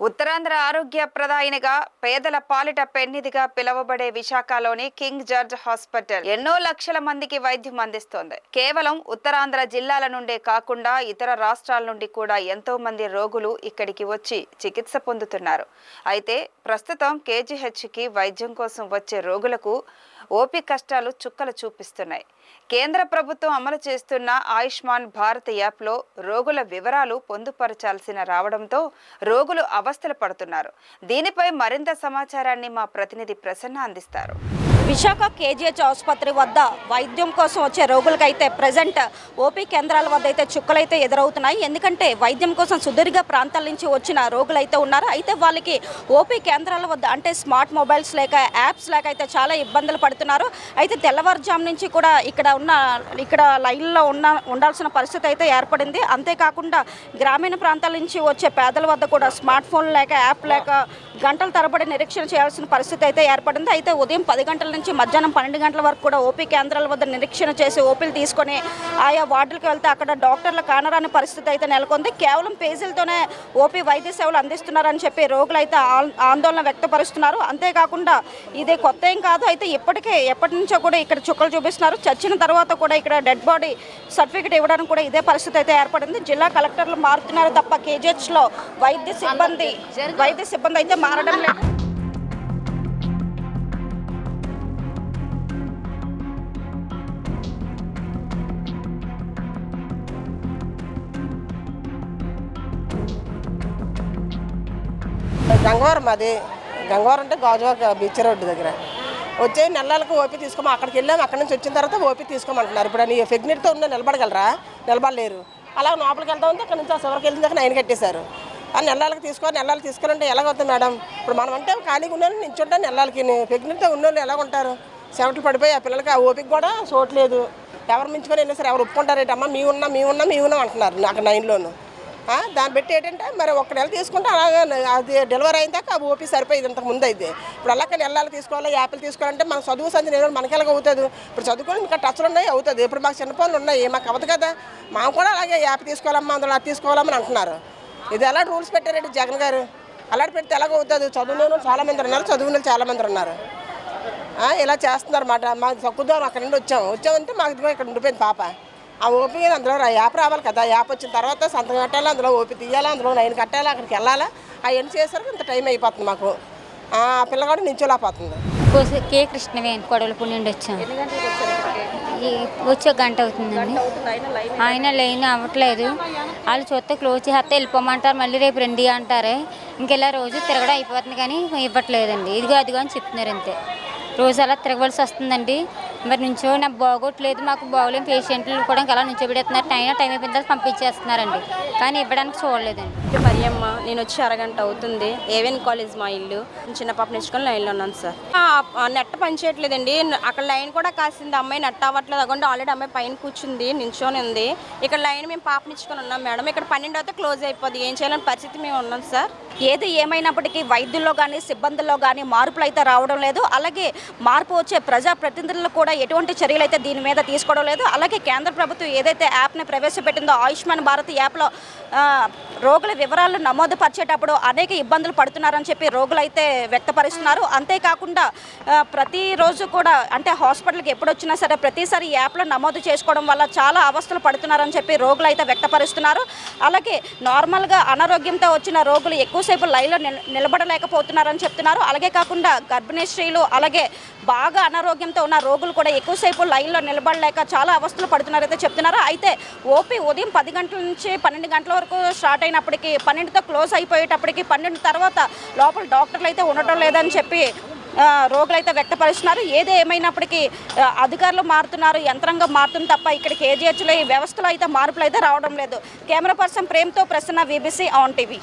ఉత్తరాంధ్ర ఆరోగ్య ప్రదాయినిగా పేదల పాలిట పెన్నిదిగా పిలువబడే విశాఖలోని కింగ్ జార్జ్ హాస్పిటల్ ఎన్నో లక్షల మందికి వైద్యం అందిస్తోంది. కేవలం ఉత్తరాంధ్ర జిల్లాల నుండే కాకుండా ఇతర రాష్ట్రాల నుండి కూడా ఎంతో మంది రోగులు ఇక్కడికి వచ్చి చికిత్స పొందుతున్నారు. అయితే ప్రస్తుతం కేజీహెచ్కి వైద్యం కోసం వచ్చే రోగులకు ఓపీ కష్టాలు చుక్కలు చూపిస్తున్నాయి. కేంద్ర ప్రభుత్వం అమలు చేస్తున్న ఆయుష్మాన్ భారత్ యాప్లో రోగుల వివరాలు పొందుపరచాల్సిన రావడంతో రోగులు అవస్థలు పడుతున్నారు. దీనిపై మరింత సమాచారాన్ని మా ప్రతినిధి ప్రసన్న అందిస్తారు. విశాఖ కేజీహెచ్ ఆసుపత్రి వద్ద వైద్యం కోసం వచ్చే రోగులకైతే ప్రజెంట్ ఓపీ కేంద్రాల వద్ద అయితే చుక్కలైతే ఎదురవుతున్నాయి. ఎందుకంటే వైద్యం కోసం సుదీర్ఘ ప్రాంతాల నుంచి వచ్చిన రోగులైతే ఉన్నారు. అయితే వాళ్ళకి ఓపీ కేంద్రాల వద్ద అంటే స్మార్ట్ మొబైల్స్ లేక యాప్స్ లేక అయితే చాలా ఇబ్బందులు పడుతున్నారు. అయితే తెల్లవారుజాము నుంచి కూడా ఇక్కడ లైన్లో ఉండాల్సిన పరిస్థితి అయితే ఏర్పడింది. అంతేకాకుండా గ్రామీణ ప్రాంతాల నుంచి వచ్చే పేదల వద్ద కూడా స్మార్ట్ ఫోన్ లేక యాప్ లేక గంటల తరబడి నిరీక్షణ చేయాల్సిన పరిస్థితి అయితే ఏర్పడింది. అయితే ఉదయం 10 గంటల నుంచి మధ్యాహ్నం 12 గంటల వరకు కూడా ఓపీ కేంద్రాల వద్ద నిరీక్షణ చేసి ఓపీలు తీసుకొని ఆయా వార్డులకు వెళ్తే అక్కడ డాక్టర్ల కానరాని పరిస్థితి అయితే నెలకొంది. కేవలం పేజీలతోనే ఓపీ వైద్య సేవలు అందిస్తున్నారని చెప్పి రోగులు అయితే ఆందోళన వ్యక్తపరుస్తున్నారు. అంతేకాకుండా ఇది కొత్త ఏం కాదు. అయితే ఎప్పటి నుంచో కూడా ఇక్కడ చుక్కలు చూపిస్తున్నారు. చచ్చిన తర్వాత కూడా ఇక్కడ డెడ్ బాడీ సర్టిఫికేట్ ఇవ్వడానికి కూడా ఇదే పరిస్థితి అయితే ఏర్పడింది. జిల్లా కలెక్టర్లు మారుతున్నారు తప్ప కేజీహెచ్లో వైద్య సిబ్బంది అయితే మారడం లేదు. గంగవరం అది గంగవరం అంటే గాజువాక బీచ్ రోడ్డు దగ్గర వచ్చే నెలలకు ఓపీ తీసుకోమా అక్కడికి వెళ్ళాము. అక్కడి నుంచి వచ్చిన తర్వాత ఓపీ తీసుకోమంటున్నారు. ఇప్పుడు అని ప్రెగ్నెంట్తో ఉన్న నిలబడగలరా? నిలబడలేరు. అలా లోపలికి వెళ్తామంటే అక్కడి నుంచి ఆ చివరికి వెళ్ళిన దాకా 9 కట్టేశారు. ఆ నెలలకు తీసుకోవాలంటే ఎలాగవుతుంది మేడం? ఇప్పుడు మనం అంటే ఖాళీగా ఉన్నాను నించుంటే నెలలకి ప్రెగ్నెంట్తో ఉన్నోళ్ళు ఎలా ఉంటారు? చెమటలు పడిపోయి ఆ పిల్లలకి ఆ ఓపిక కూడా చూడలేదు. ఎవరు మించుకొని వెళ్ళినా సరే ఎవరు ఒప్పుకుంటారేటమ్మా మీ ఉన్నాం అంటున్నారు అక్కడ 9లోను. దాన్ని బట్టి ఏంటంటే మరి 1 నెల తీసుకుంటే అలాగా అది డెలివరీ అయిన దాకా ఆ ఓపీ సరిపోయింది ఇంతకు ముందు అయితే. ఇప్పుడు అలాగే నెలలు తీసుకోవాలి యాపిల్ తీసుకోవాలంటే మన చదువు సంధి నేను మనకి ఎలాగ అవుతుంది? ఇప్పుడు చదువుకొని ఇంకా టచ్లు ఉన్నాయి అవుతుంది. ఇప్పుడు మాకు చిన్న పనులు ఉన్నాయి మాకు అవ్వదు కదా. మాకు కూడా అలాగే యాప్ తీసుకోవాలమ్మా అందులో అది తీసుకోవాలమ్మని అంటున్నారు. ఇది ఎలా రూల్స్ పెట్టారండి జగన్ గారు? అలాంటి పెడితే ఎలాగ అవుతుంది? చదువులో చాలామంది ఉన్నారు, చదువులో చాలామంది ఉన్నారు. ఇలా చేస్తున్నారు అన్నమాట. మాకు తక్కువ అక్కడ నుండి వచ్చామంటే మాకు ఇదిగో ఇక్కడ ఉండిపోయింది పాప. ఆ ఓపీ అందులో యాప్ రావాలి కదా. యాప్ వచ్చిన తర్వాత సంతకం పెట్టాలి, అందులో ఓపీ తీయాలి, అందులో 9 కట్టాలి, అక్కడికి వెళ్ళాలా. అవన్నీ చేసరికి ఇంత టైం అయిపోతుంది మాకు. ఆ పిల్ల కూడా నించోలేకపోతుంది. కే కృష్ణవేణి కొడవలపూడి నుండి వచ్చాము. వచ్చే గంట అవుతుందండి. ఆయన లైన్ అవ్వట్లేదు. వాళ్ళు చూస్తే క్లోజ్ చేస్తే వెళ్ళిపోమంటారు. మళ్ళీ రేపు రండి అంటారే. ఇంకెలా రోజు తిరగడం అయిపోతుంది కానీ ఇవ్వట్లేదండి. ఇదిగో అదిగో అని చెప్తున్నారు అంతే. రోజు అలా తిరగవలసి వస్తుందండి. మరి నుంచో నాకు బాగోట్లేదు, మాకు బాగోలేని పేషెంట్లు కూడా అలా నుంచోబెడుతున్నారు. టైం అయిపోయిన తర్వాత పంపించేస్తున్నారండి. కానీ ఇవ్వడానికి చూడలేదండి. మరియమ్మ, నేను వచ్చి అరగంట అవుతుంది. ఏవిఎన్ కాలేజ్ మా ఇల్లు. చిన్న పాప నేర్చుకొని లైన్లో ఉన్నాను సార్. నెట్ పని చేయట్లేదండి. అక్కడ లైన్ కూడా కాసింది. అమ్మాయి నెట్ అవ్వట్లేదు. అవ్వకుండా ఆల్రెడీ అమ్మాయి పైన కూర్చుంది, నించొని ఉంది. ఇక్కడ లైన్ మేము పాప నిచ్చుకొని ఉన్నాం మేడం. ఇక్కడ 12 అయితే క్లోజ్ అయిపోద్ది. ఏం చేయాలని పరిస్థితి మేము ఉన్నాం సార్. ఏది ఏమైనప్పటికీ వైద్యుల్లో కానీ సిబ్బందుల్లో కానీ మార్పులు అయితే రావడం లేదు. అలాగే మార్పు వచ్చే ప్రజాప్రతినిధులు కూడా ఎటువంటి చర్యలు అయితే దీని మీద తీసుకోవడం లేదు. అలాగే కేంద్ర ప్రభుత్వం ఏదైతే యాప్ని ప్రవేశపెట్టిందో ఆయుష్మాన్ భారత్ యాప్లో రోగుల వివరాలను నమోదు పరిచేటప్పుడు అనేక ఇబ్బందులు పడుతున్నారని చెప్పి రోగులు అయితే వ్యక్తపరుస్తున్నారు. అంతేకాకుండా ప్రతిరోజు కూడా అంటే హాస్పిటల్కి ఎప్పుడు వచ్చినా సరే ప్రతిసారి యాప్లో నమోదు చేసుకోవడం వల్ల చాలా అవస్థలు పడుతున్నారని చెప్పి రోగులు అయితే వ్యక్తపరుస్తున్నారు. అలాగే నార్మల్గా అనారోగ్యంతో వచ్చిన రోగులు ఎక్కువసేపు లైన్లో నిలబడలేకపోతున్నారని చెప్తున్నారు. అలాగే కాకుండా గర్భిణీ స్త్రీలు అలాగే బాగా అనారోగ్యంతో ఉన్న రోగులు కూడా ఎక్కువసేపు లైన్లో నిలబడలేక చాలా అవస్థలు పడుతున్నారైతే చెప్తున్నారు. అయితే ఓపీ ఉదయం 10 గంటల నుంచి 12 గంటల వరకు స్టార్ట్ అయినప్పటికీ 12తో క్లోజ్ అయిపోయేటప్పటికి 12 తర్వాత లోపల డాక్టర్లు అయితే ఉండటం లేదని చెప్పి రోగులు అయితే వ్యక్తపరుస్తున్నారు. ఏది ఏమైనప్పటికీ అధికారులు మారుతున్నారు, యంత్రాంగం మారుతుంది తప్ప ఇక్కడ కేజీహెచ్లో ఈ వ్యవస్థలో అయితే మార్పులు అయితే రావడం లేదు. కెమెరా పర్సన్ ప్రేమ్తో ప్రసన్న, VBC ఆన్ టీవీ.